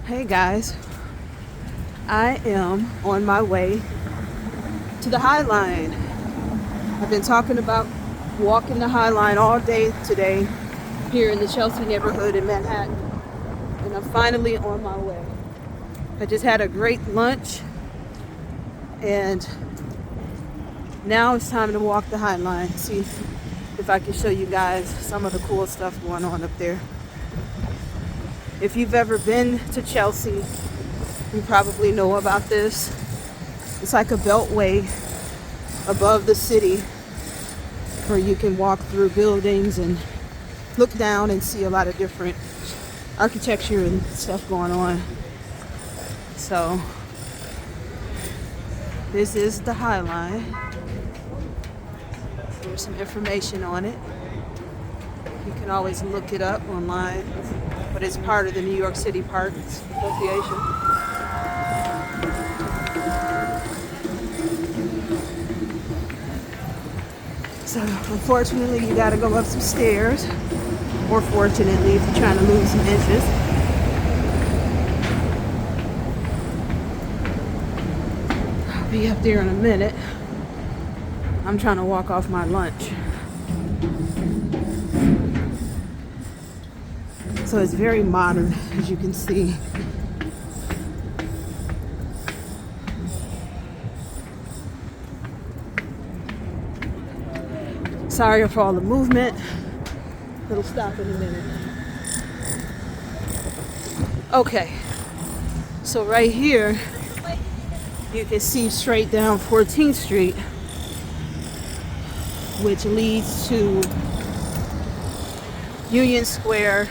Hey guys, I am on my way to the Highline. I've been talking about walking the Highline all day today here in the Chelsea neighborhood in Manhattan, and I'm finally on my way. I just had a great lunch and now it's time to walk the Highline. See if I can show you guys some of the cool stuff going on up there. If you've ever been to Chelsea, you probably know about this. It's like a beltway above the city where you can walk through buildings and look down and see a lot of different architecture and stuff going on. So this is the Highline. There's some information on it. You can always look it up online, but it's part of the New York City Parks Association. So unfortunately, you gotta go up some stairs, or fortunately if you're trying to lose some inches. I'll be up there in a minute. I'm trying to walk off my lunch. So it's very modern, as you can see. Sorry for all the movement. It'll stop in a minute. Okay, so right here, you can see straight down 14th Street, which leads to Union Square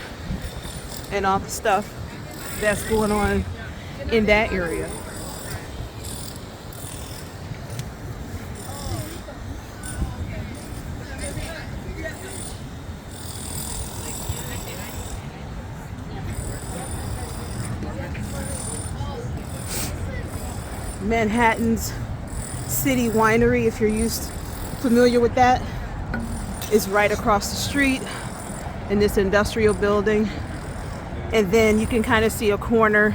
and all the stuff that's going on in that area. Manhattan's City Winery, if you're familiar with that, is right across the street in this industrial building. And then you can kind of see a corner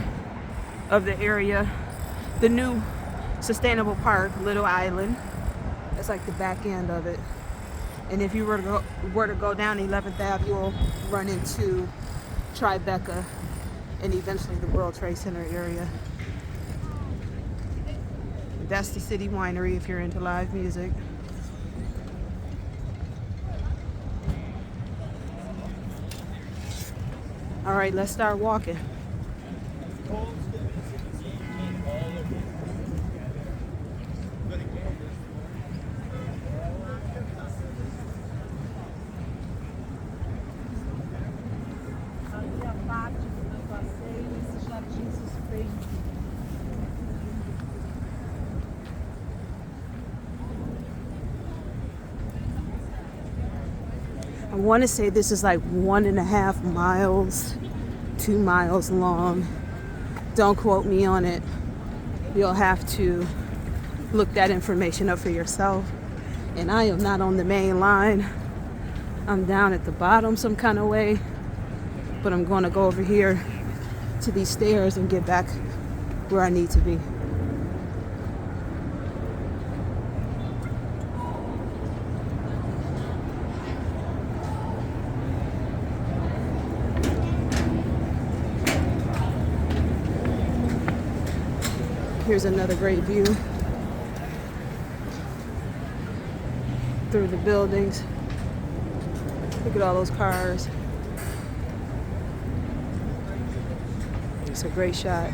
of the area, the new sustainable park, Little Island. That's like the back end of it. And if you were to go down 11th Ave, you'll run into Tribeca and eventually the World Trade Center area. That's the City Winery if you're into live music. All right, let's start walking. I want to say this is like 1.5 miles, 2 miles long. Don't quote me on it. You'll have to look that information up for yourself. And I am not on the main line. I'm down at the bottom some kind of way, but I'm going to go over here to these stairs and get back where I need to be. Here's another great view through the buildings. Look at all those cars. It's a great shot.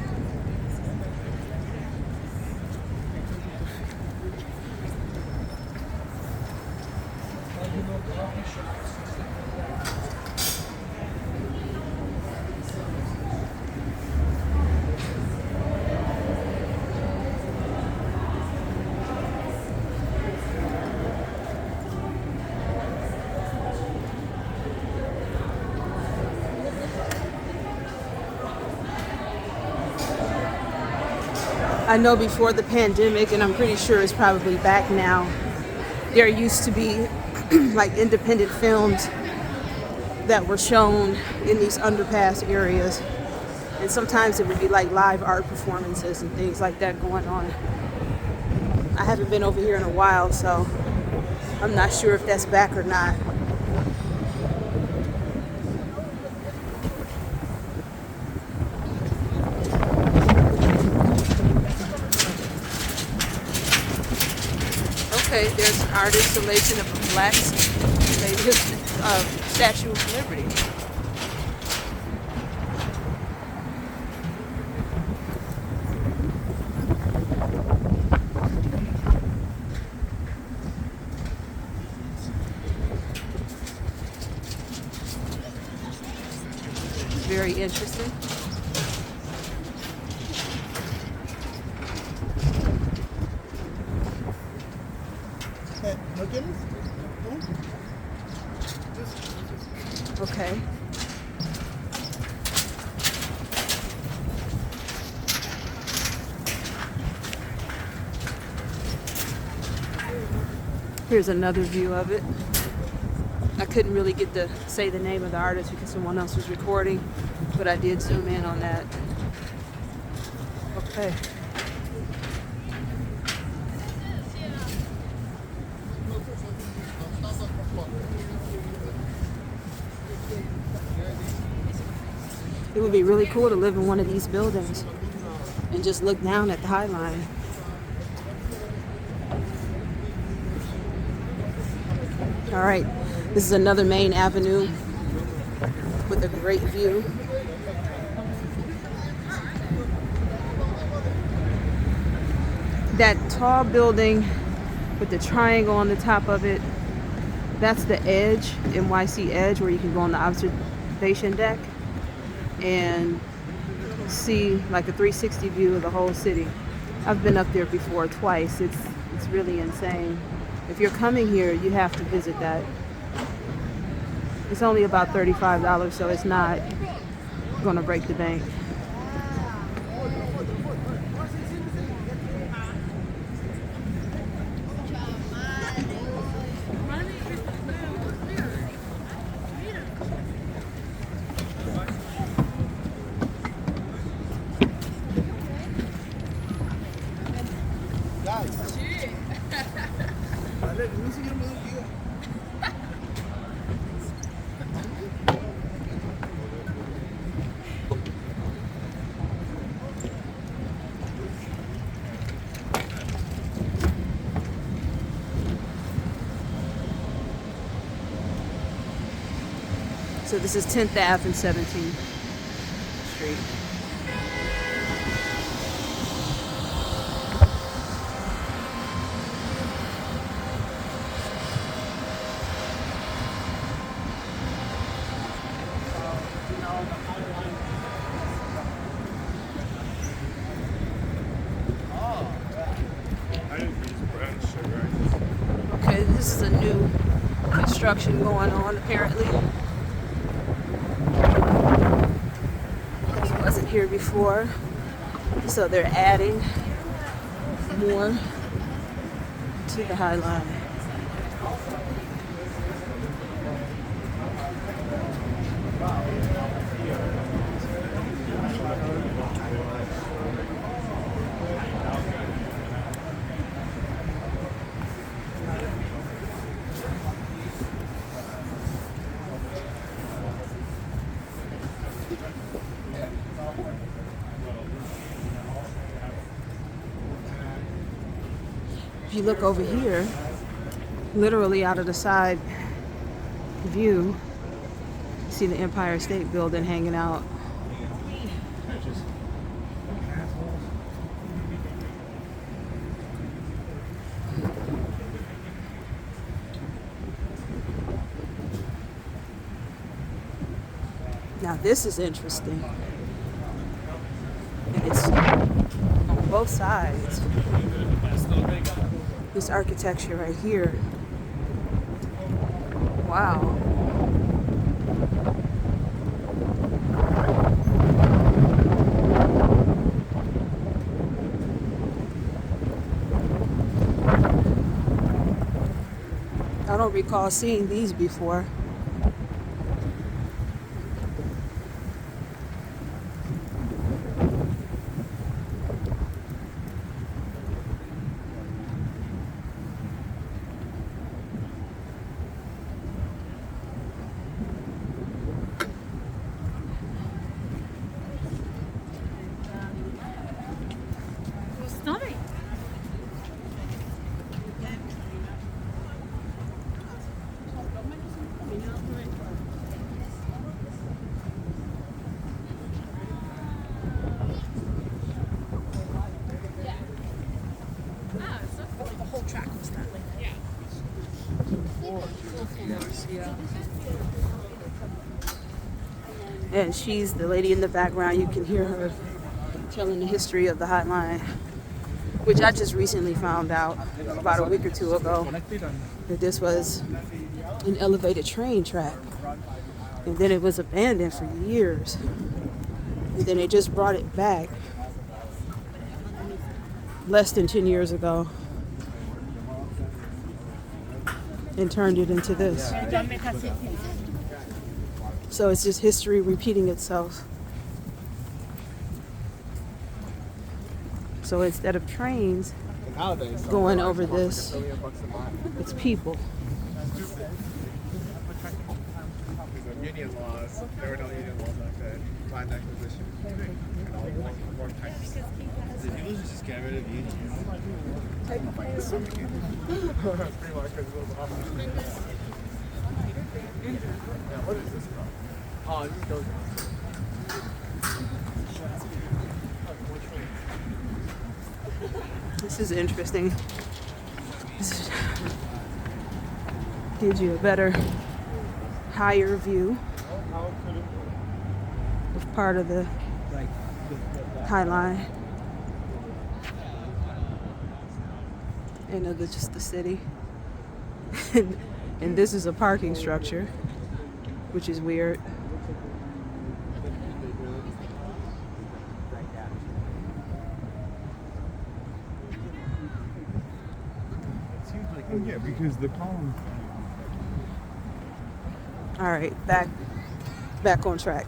I know before the pandemic, and I'm pretty sure it's probably back now, there used to be like independent films that were shown in these underpass areas. And sometimes it would be like live art performances and things like that going on. I haven't been over here in a while, so I'm not sure if that's back or not. Okay, there's an art installation of a black Statue of Liberty. Very interesting. Okay. Here's another view of it. I couldn't really get to say the name of the artist because someone else was recording, but I did zoom in on that. Okay. It would be really cool to live in one of these buildings and just look down at the Highline. All right, this is another main avenue with a great view. That tall building with the triangle on the top of it, that's the Edge, NYC Edge, where you can go on the observation deck and see like a 360 view of the whole city. I've been up there before twice. It's really insane. If you're coming here, you have to visit that. It's only about $35, so it's not gonna break the bank. So this is 10th Ave and 17th Street. Okay, this is a new construction going on apparently. It wasn't here before, so they're adding more to the Highline. If you look over here, literally out of the side view, you see the Empire State Building hanging out. Now this is interesting. And it's on both sides. This architecture right here. Wow. I don't recall seeing these before. And she's the lady in the background. You can hear her telling the history of the Highline, which I just recently found out about a week or two ago, that this was an elevated train track. And then it was abandoned for years. And then they just brought it back less than 10 years ago and turned it into this. So it's just history repeating itself. So instead of trains going over this, it's people. Union laws, there were no union laws back then. Land acquisition. And all more types. Did you just get rid of unions? Pretty much because it was awesome. Yeah, what is this called? Oh, this goes. This is interesting. This gives you a better, higher view of part of the Highline and of just the city. And this is a parking structure, which is weird. Yeah, because the column. All right, back on track.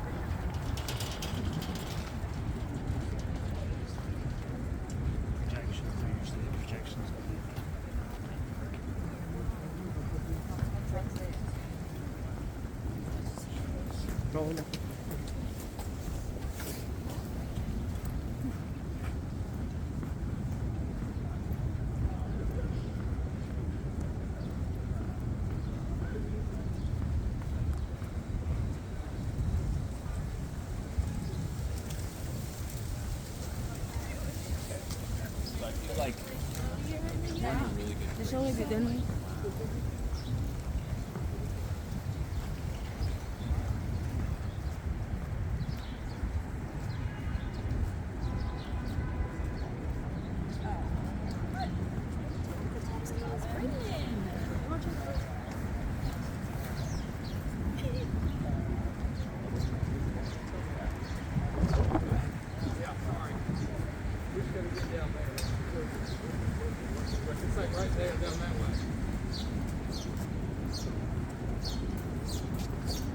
Like, right there, down that way.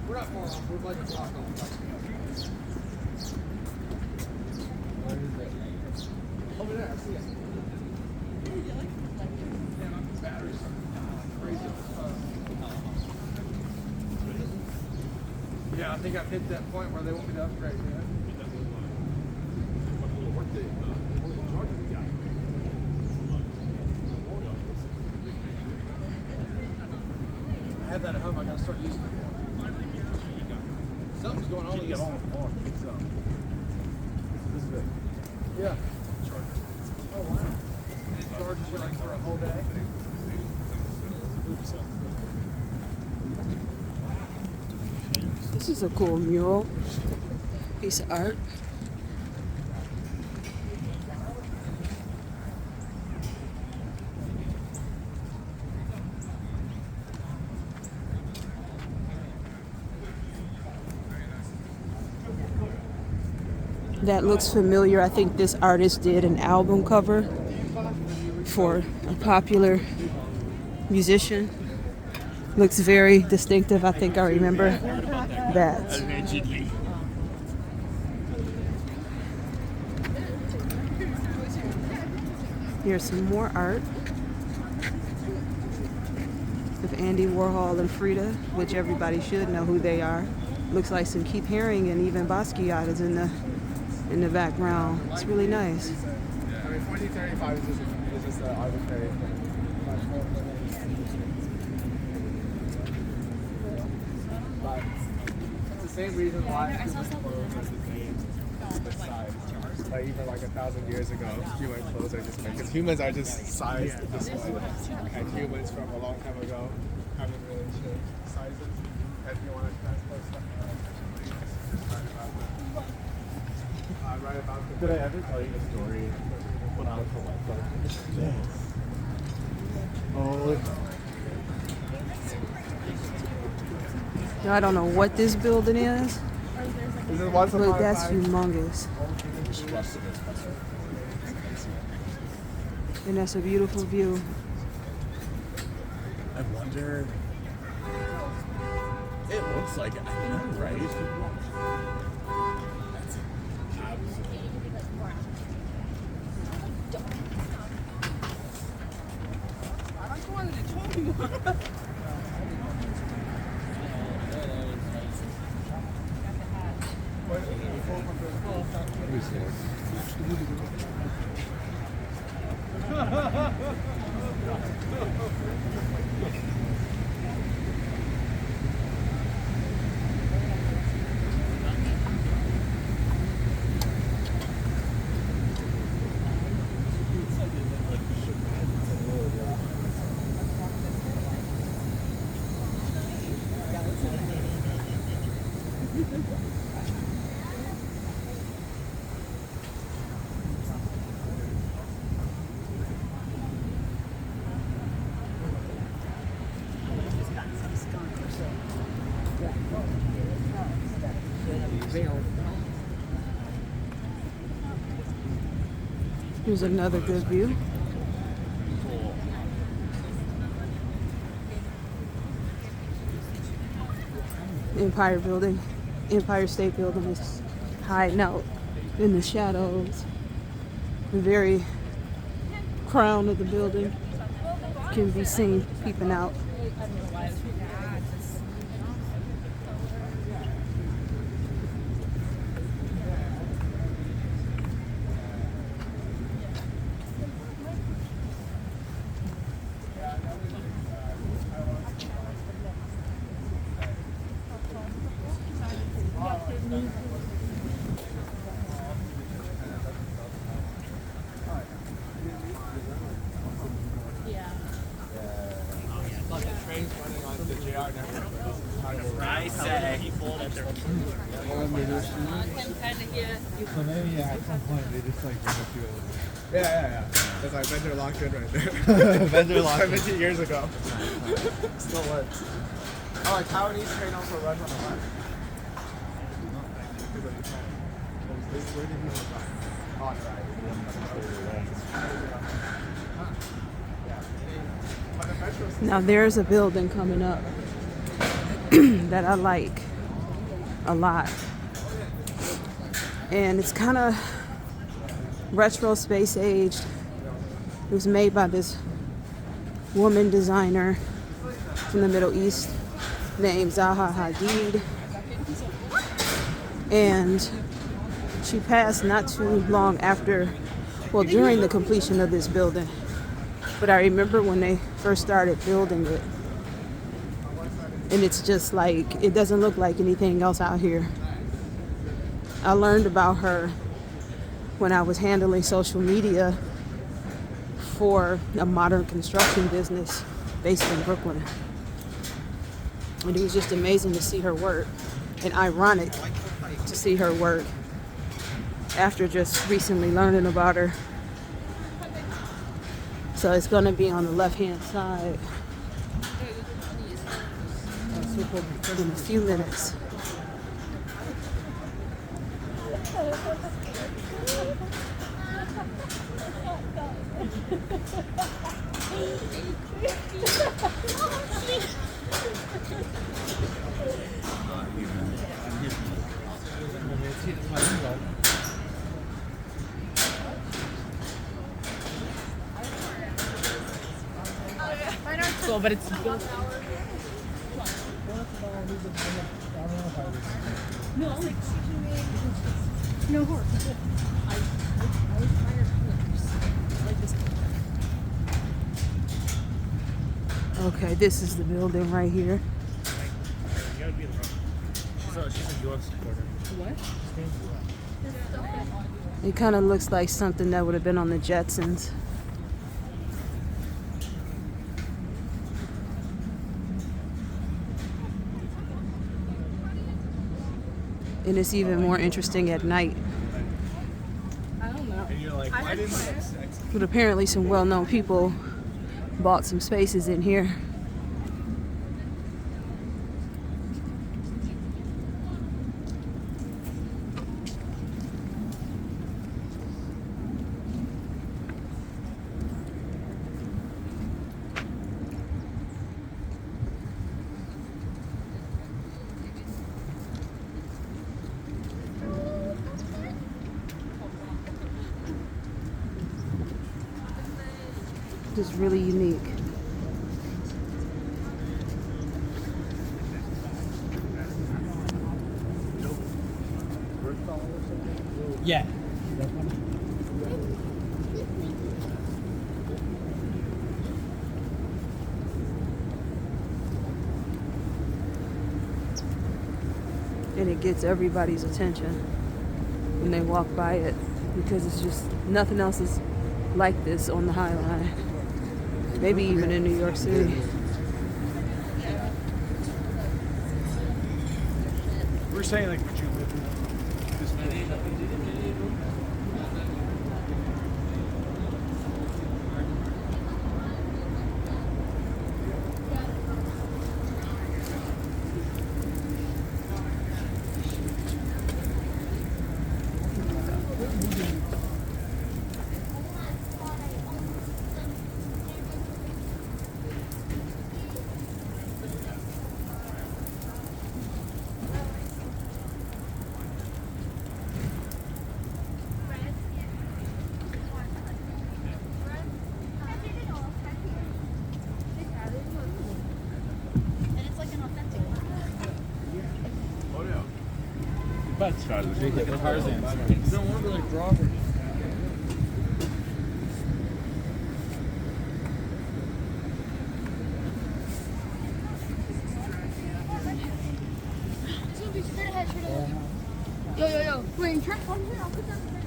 We're not far off. We're like a block off. Where is it? Over there. I see it. Yeah, my batteries are crazy. Yeah, I think I've hit that point where they want me to upgrade. Yeah. I had that at home. I gotta start using it. Something's going on with this. This is it. Yeah. Oh wow. And it charges you like for a whole day. This is a cool mural, piece of art. That looks familiar. I think this artist did an album cover for a popular musician. Looks very distinctive. I think I remember that. Allegedly. Here's some more art of Andy Warhol and Frida, which everybody should know who they are. Looks like some Keith Haring and even Basquiat is in the background. It's really nice. I mean, 1435 is just an arbitrary thing. But it's the same reason why human clothes are the same size. Like even like 1,000 years ago, human clothes are just made because humans are just sized this way. And humans from a long time ago haven't really changed sizes. If you want to transport stuff, right about the. Did I ever tell you the story when I was a lifeguard? Yes. Oh. I don't know what this building is, This is once upon but a that's time. humongous. And that's a beautiful view. I wonder. It looks like it. I know, right? That's absolutely. Here's another good view. Empire Building, Empire State Building is hiding out in the shadows. The very crown of the building can be seen peeping out. Trains running on the JR network. I say. So maybe at some point they just like run a few of Yeah. That's like vendor locked in right there. Vendor locked in. 17 years ago. Still works. Oh, like Taiwanese train also runs on the left. Where did he go? On the right. Now there's a building coming up that I like a lot. And it's kind of retro space aged. It was made by this woman designer from the Middle East named Zahahadid. And she passed not too long after, well, during the completion of this building. But I remember when they first started building it. And it's just like, it doesn't look like anything else out here. I learned about her when I was handling social media for a modern construction business based in Brooklyn. And it was just amazing to see her work and ironic to see her work after just recently learning about her. So it's going to be on the left-hand side in a few minutes. So, but it's no horse. Okay, this is the building right here. You gotta be in the wrong. She's a U.S. supporter. What? It kind of looks like something that would have been on the Jetsons. And it's even more interesting at night. And you're like, why didn't they have sex? But apparently some well-known people bought some spaces in here. Just really unique. Yeah. And it gets everybody's attention when they walk by it, because it's just nothing else is like this on the Highline. Maybe even in New York City. We're saying like what you live in. This But like Tarzan. No wonder like Robert. Yo. Wait, turn on here. I'll put down the radio.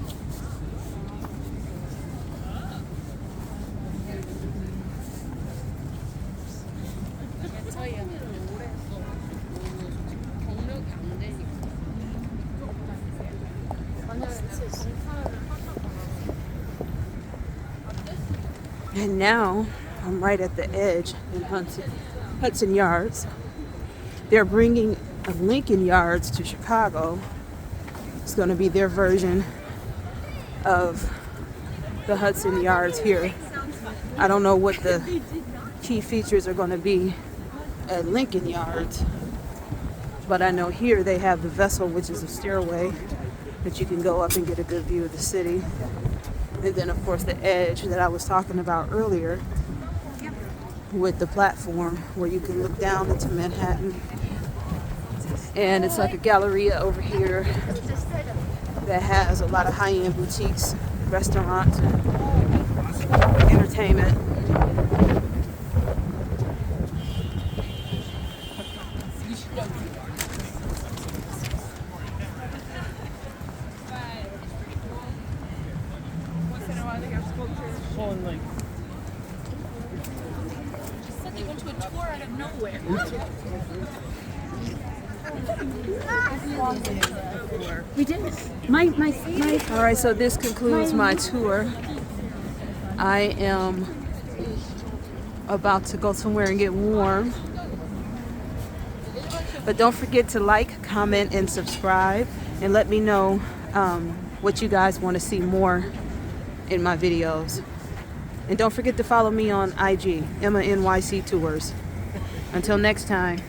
And now I'm right at the edge in Hudson Yards. They're bringing a Lincoln Yards to Chicago. It's going to be their version of the Hudson Yards here. I don't know what the key features are going to be at Lincoln Yards, but I know here they have the vessel, which is a stairway that you can go up and get a good view of the city. And then, of course, the edge that I was talking about earlier with the platform where you can look down into Manhattan. And it's like a galleria over here that has a lot of high-end boutiques, restaurants, and entertainment. Pulling like. Just said they went to a tour out of nowhere. We did. My. All right, so this concludes my tour. I am about to go somewhere and get warm. But don't forget to like, comment, and subscribe, and let me know what you guys want to see more in my videos. And don't forget to follow me on IG, Emma NYC Tours. Until next time.